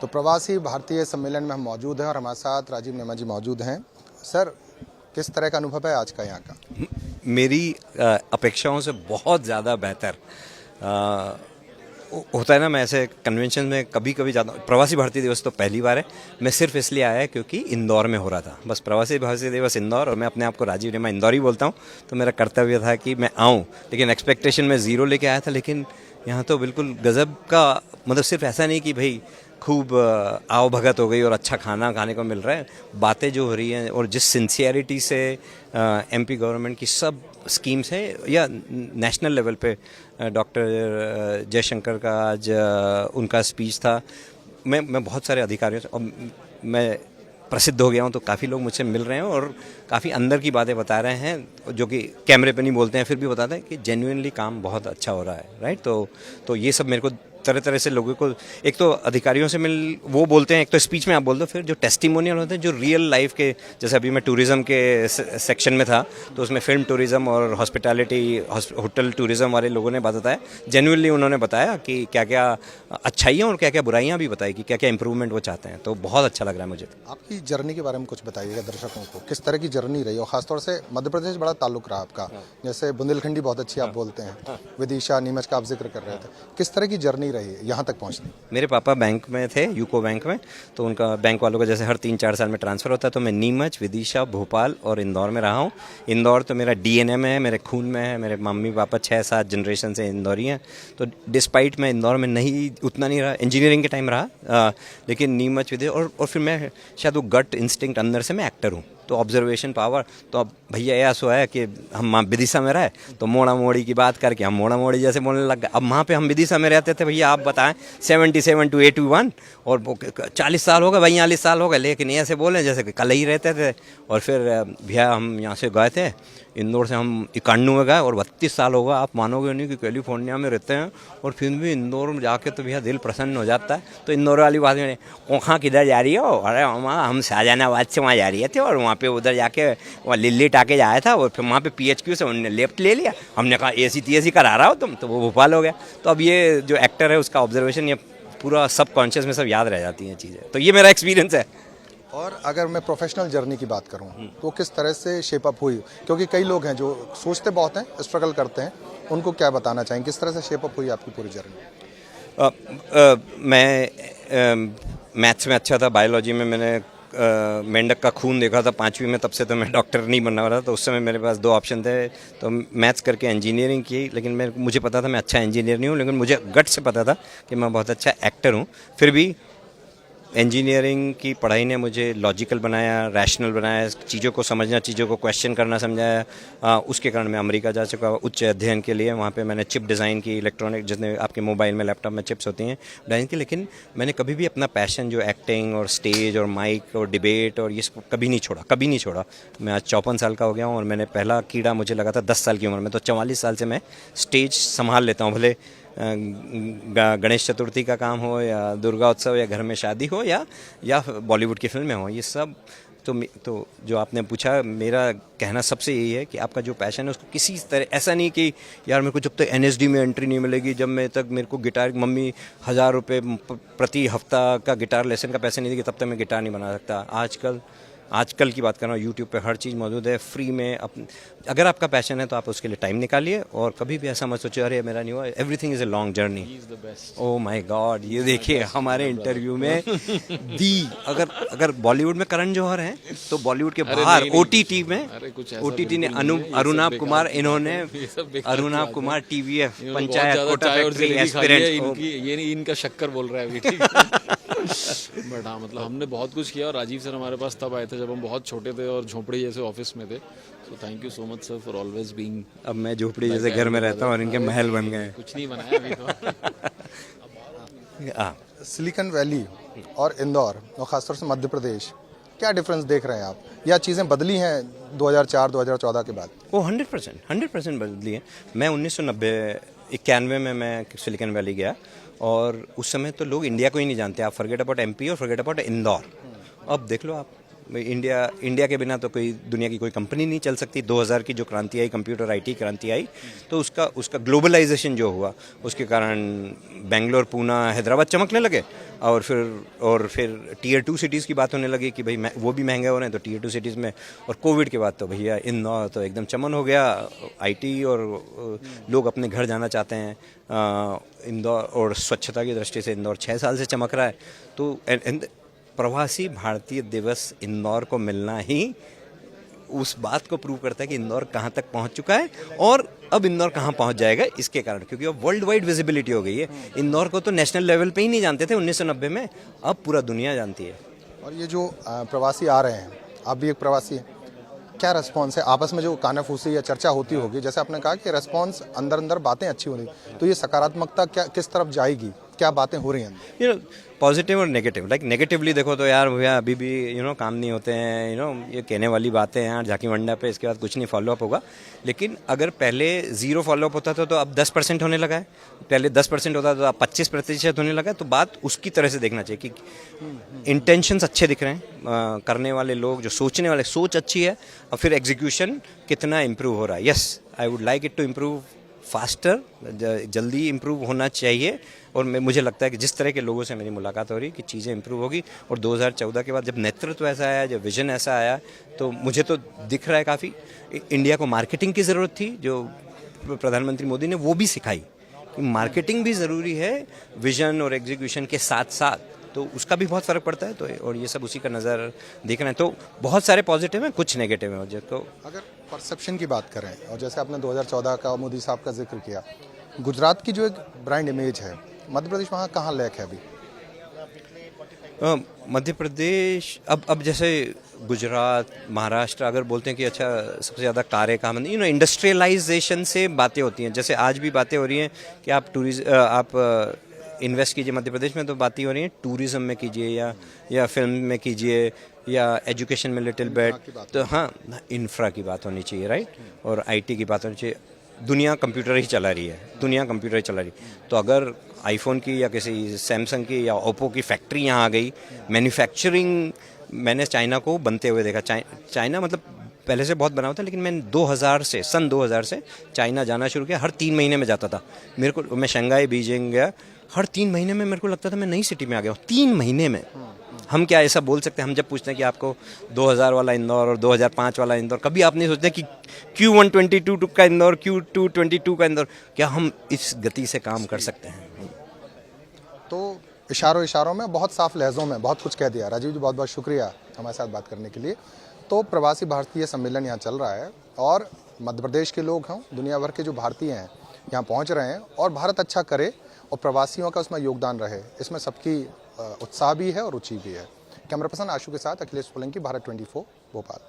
तो प्रवासी भारतीय सम्मेलन में हम मौजूद हैं और हमारे साथ राजीव नेमा जी मौजूद हैं। सर, किस तरह का अनुभव है आज का यहाँ का? मेरी अपेक्षाओं से बहुत ज़्यादा बेहतर होता है ना। मैं ऐसे कन्वेंशन में कभी कभी जाता हूँ। प्रवासी भारतीय दिवस तो पहली बार है, मैं सिर्फ इसलिए आया है क्योंकि इंदौर में हो रहा था। बस प्रवासी भारतीय दिवस इंदौर, और मैं अपने आप को राजीव नेमा इंदौरी बोलता हूँ, तो मेरा कर्तव्य था कि मैं आऊँ। लेकिन एक्सपेक्टेशन में ज़ीरो लेके आया था, लेकिन यहाँ तो बिल्कुल गज़ब का, मतलब सिर्फ ऐसा नहीं कि भाई खूब आओ भगत हो गई और अच्छा खाना खाने को मिल रहा है, बातें जो हो रही हैं और जिस सिंसियरिटी से एमपी गवर्नमेंट की सब स्कीम्स है, या नेशनल लेवल पे डॉक्टर जयशंकर का आज उनका स्पीच था। मैं बहुत सारे अधिकारियों से, और मैं प्रसिद्ध हो गया हूँ तो काफ़ी लोग मुझसे मिल रहे हैं और काफ़ी अंदर की बातें बता रहे हैं, जो कि कैमरे पे नहीं बोलते हैं, फिर भी बताते हैं कि जेन्युइनली काम बहुत अच्छा हो रहा है, राइट। तो ये सब मेरे को तरह तरह से लोगों को, एक तो अधिकारियों से वो बोलते हैं, एक तो स्पीच में आप बोल दो, फिर जो टेस्टिमोनियल होते हैं जो रियल लाइफ के, जैसे अभी मैं टूरिज़्म के सेक्शन में था तो उसमें फिल्म टूरिज़्म और हॉस्पिटैलिटी, होटल टूरिज़्म वाले लोगों ने बताया, जेन्युइनली उन्होंने बताया कि क्या क्या अच्छाइयाँ और क्या क्या बुराइयाँ भी बताई, कि क्या क्या इंप्रूवमेंट वो चाहते हैं। तो बहुत अच्छा लग रहा है मुझे। आपकी जर्नी के बारे में कुछ बताइएगा दर्शकों को, किस तरह की जर्नी रही और खासतौर से मध्य प्रदेश बड़ा ताल्लुक रहा आपका। जैसे बुंदेलखंडी बहुत अच्छी आप बोलते हैं, विदिशा, नीमच का आप जिक्र कर रहे थे, किस तरह की जर्नी रही है यहाँ तक पहुँचने? मेरे पापा बैंक में थे, यूको बैंक में, तो उनका बैंक वालों का जैसे हर 3-4 साल में ट्रांसफ़र होता है, तो मैं नीमच, विदिशा, भोपाल और इंदौर में रहा हूँ। इंदौर तो मेरा डीएनए में है, मेरे खून में है, मेरे मम्मी पापा 6-7 जनरेशन से इंदौरी हैं। तो डिस्पाइट मैं इंदौर में नहीं उतना नहीं रहा, इंजीनियरिंग के टाइम रहा, लेकिन नीमच, विदिशा और फिर मैं शायद वो गट इंस्टिंक्ट अंदर से मैं एक्टर हूँ, तो ऑब्जर्वेशन पावर। तो अब भैया ऐसा है कि हम विदिशा में रहे तो मोड़ा मोड़ी की बात करके हम मोड़ा मोड़ी जैसे बोलने लग गए। अब वहाँ पे हम विदिशा में रहते थे, भैया आप बताएं 77 to 81 और 40 साल हो गए, 42 साल हो गए, लेकिन ऐसे बोले जैसे कि कल ही रहते थे। और फिर भैया हम यहाँ से गए थे, इंदौर से हम 91 में गए और 32 साल हो गए। आप मानोगे नहीं कि कैलिफोर्निया में रहते हैं और फिर भी इंदौर में जाके तो भैया दिल प्रसन्न हो जाता है। तो इंदौर वाली बात में, ओखा किधर जा रही हो? अरे हम शाहजहानाबाद से वहाँ जा रही थे और वहाँ पे उधर जाके वहाँ लिल्ली टाके जाया था और फिर वहाँ पे PHQ से उन्होंने लेफ्ट ले लिया। हमने कहा AC TSC करा रहा हो तुम, तो वो भोपाल हो गया। तो अब ये जो एक्टर है उसका ऑब्जर्वेशन, ये पूरा सब कॉन्शियस में सब याद रह जाती हैं चीज़ें। तो ये मेरा एक्सपीरियंस है। और अगर मैं प्रोफेशनल जर्नी की बात करूं तो किस तरह से शेप अप हुई? क्योंकि कई लोग हैं जो सोचते बहुत हैं, स्ट्रगल करते हैं, उनको क्या बताना चाहेंगे, किस तरह से शेप अप हुई आपकी पूरी जर्नी? मैं मैथ्स में अच्छा था, बायोलॉजी में मैंने मेंढक का खून देखा था 5वीं में, तब से तो मैं डॉक्टर नहीं बनना रहा। तो उस समय मेरे पास 2 ऑप्शन थे, तो मैथ्स करके इंजीनियरिंग की, लेकिन मुझे पता था मैं अच्छा इंजीनियर नहीं हूँ, लेकिन मुझे गट से पता था कि मैं बहुत अच्छा एक्टर हूँ। फिर भी इंजीनियरिंग की पढ़ाई ने मुझे लॉजिकल बनाया, रैशनल बनाया, चीज़ों को समझना, चीज़ों को क्वेश्चन करना समझाया। उसके कारण मैं अमेरिका जा चुका उच्च अध्ययन के लिए। वहाँ पे मैंने चिप डिज़ाइन की, इलेक्ट्रॉनिक, जितने आपके मोबाइल में, लैपटॉप में चिप्स होती हैं, डिज़ाइन की। लेकिन मैंने कभी भी अपना पैशन जो एक्टिंग और स्टेज और माइक और डिबेट और ये कभी नहीं छोड़ा। मैं आज 54 साल का हो गया हूँ और मैंने पहला कीड़ा मुझे लगा था 10 साल की उम्र में। तो 44 साल से मैं स्टेज संभाल लेता हूँ, भले गणेश चतुर्थी का काम हो या दुर्गा उत्सव या घर में शादी हो या बॉलीवुड की फिल्में हो, ये सब। तो जो आपने पूछा, मेरा कहना सबसे यही है कि आपका जो पैशन है उसको किसी तरह, ऐसा नहीं कि यार मेरे को जब तक NSD में एंट्री नहीं मिलेगी, जब मैं तक मेरे को गिटार, मम्मी 1000 रुपये प्रति हफ्ता का गिटार लेसन का पैसे नहीं देगी, तब तक मैं गिटार नहीं बना सकता। आजकल की बात कर रहा हूँ, यूट्यूब पे हर चीज़ मौजूद है फ्री में। अगर आपका पैशन है तो आप उसके लिए टाइम निकालिए और कभी भी ऐसा मत सोचिए अरे मेरा नहीं हुआ। Everything is a long journey. Oh my God, ये देखिए हमारे इंटरव्यू में अगर बॉलीवुड में करण जौहर हैं तो बॉलीवुड के बाहर OTT ने अरुणाब कुमार, इन्होंने Arunabh Kumar TVF Panchayat Kota factory aspirant, ये नहीं इनका शक्कर बोल रहा है अभी, ठीक। बट हाँ, मतलब हमने बहुत कुछ किया और राजीव सर हमारे पास तब आए थे जब हम बहुत छोटे थे और झोपड़ी जैसे ऑफिस में थे। So thank you so much sir for always being. अब मैं झोपड़ी जैसे घर में रहता हूँ और इनके महल बन गए। कुछ नहीं बनाया अभी तो। सिलिकॉन वैली और इंदौर और ख़ासतौर से मध्य प्रदेश, क्या डिफरेंस देख रहे हैं आप, या चीज़ें बदली हैं 2004-2014 के बाद? वो 100% बदली है। मैं 1991 में मैं सिलिकॉन वैली गया और उस समय तो लोग इंडिया को ही नहीं जानते। आप फॉरगेट अबाउट MP और फॉरगेट अबाउट इंदौर। अब देख लो आप, इंडिया के बिना तो कोई दुनिया की कोई कंपनी नहीं चल सकती। 2000 की जो क्रांति आई, कंप्यूटर आईटी क्रांति आई, तो उसका ग्लोबलाइजेशन जो हुआ उसके कारण बेंगलोर, पूना, हैदराबाद चमकने लगे। और फिर टीयर 2 सिटीज़ की बात होने लगी कि भाई वो भी महंगे हो रहे हैं, तो टीयर 2 सिटीज़ में। और कोविड के बाद तो भैया इंदौर तो एकदम चमन हो गया, आईटी, और लोग अपने घर जाना चाहते हैं। इंदौर, और स्वच्छता की दृष्टि से इंदौर 6 साल से चमक रहा है। तो प्रवासी भारतीय दिवस इंदौर को मिलना ही उस बात को प्रूव करता है कि इंदौर कहाँ तक पहुँच चुका है और अब इंदौर कहाँ पहुँच जाएगा इसके कारण, क्योंकि अब वर्ल्ड वाइड विजिबिलिटी हो गई है। इंदौर को तो नेशनल लेवल पे ही नहीं जानते थे 1990 में, अब पूरा दुनिया जानती है। और ये जो प्रवासी आ रहे हैं, आप भी एक प्रवासी हैं, क्या रेस्पॉन्स है आपस में जो कानाफूसी या चर्चा होती होगी? जैसे आपने कहा कि रेस्पॉन्स अंदर बातें अच्छी हो रही, तो ये सकारात्मकता क्या किस तरफ जाएगी, क्या बातें हो रही हैं? पॉजिटिव और नेगेटिव। लाइक नेगेटिवली देखो तो यार भैया अभी भी काम नहीं होते हैं, ये कहने वाली बातें हैं यार, झांकी मंडा पे इसके बाद कुछ नहीं फॉलोअप होगा। लेकिन अगर पहले 0 फॉलोअप होता था तो अब 10% होने लगा है, पहले 10% होता था तो अब 25% होने लगा है। तो बात उसकी तरह से देखना चाहिए कि इंटेंशंस अच्छे दिख रहे हैं, करने वाले लोग, जो सोचने वाले, सोच अच्छी है, और फिर एग्जीक्यूशन कितना इम्प्रूव हो रहा है। Yes, I would like it to improve faster, जल्दी इम्प्रूव होना चाहिए। और मुझे लगता है कि जिस तरह के लोगों से मेरी मुलाकात हो रही है कि चीज़ें इम्प्रूव होगी। और 2014 के बाद जब नेतृत्व ऐसा आया, जब विजन ऐसा आया, तो मुझे तो दिख रहा है काफ़ी। इंडिया को मार्केटिंग की ज़रूरत थी, जो प्रधानमंत्री मोदी ने वो भी सिखाई कि मार्केटिंग भी ज़रूरी है विजन और एग्जीक्यूशन के साथ साथ, तो उसका भी बहुत फ़र्क पड़ता है। तो और ये सब उसी का नज़र देख रहे हैं। तो बहुत सारे पॉजिटिव हैं, कुछ नेगेटिव हैं। तो अगर परसेप्शन की बात करें, और जैसे आपने 2014 का मोदी साहब का जिक्र किया, गुजरात की जो एक ब्रांड इमेज है, मध्य प्रदेश वहाँ कहाँ लैक है अभी? मध्य प्रदेश अब जैसे गुजरात, महाराष्ट्र अगर बोलते हैं कि अच्छा सबसे ज़्यादा कार्य काम नहीं, इंडस्ट्रियलाइजेशन से बातें होती हैं। जैसे आज भी बातें हो रही हैं कि आप इन्वेस्ट कीजिए मध्य प्रदेश में, तो बातें हो रही हैं टूरिज़्म में कीजिए या फिल्म में कीजिए या एजुकेशन में लिटिल बिट। तो हाँ, इंफ्रा की बात होनी चाहिए, राइट, और आईटी की बात होनी चाहिए। दुनिया कंप्यूटर ही चला रही है, तो अगर आईफोन की या किसी सैमसंग की या ओप्पो की फैक्ट्री यहाँ आ गई, मैन्युफैक्चरिंग, मैंने चाइना को बनते हुए देखा। चाइना मतलब पहले से बहुत बना हुआ था, लेकिन मैंने सन 2000 से चाइना जाना शुरू किया। हर 3 महीने में जाता था मेरे को। मैं शंघाई, बीजिंग गया, हर 3 महीने में मेरे को लगता था मैं नई सिटी में आ गया हूँ। 3 महीने में हम क्या ऐसा बोल सकते हैं? हम जब पूछते हैं कि आपको 2000 वाला इंदौर और 2005 वाला इंदौर, कभी आप नहीं सोचते कि Q122 का इंदौर, Q222 का इंदौर, क्या हम इस गति से काम कर सकते हैं? तो इशारों में बहुत साफ लहजों में बहुत कुछ कह दिया। राजीव जी, बहुत बहुत शुक्रिया हमारे साथ बात करने के लिए। तो प्रवासी भारतीय सम्मेलन यहाँ चल रहा है और मध्य प्रदेश के लोग हों, दुनिया भर के जो भारतीय हैं यहाँ पहुँच रहे हैं, और भारत अच्छा करे और प्रवासियों का उसमें योगदान रहे, इसमें सबकी उत्साह भी है और रुचि भी है। कैमरा पर्सन आशु के साथ अखिलेश सोलंकी, भारत 24 भोपाल।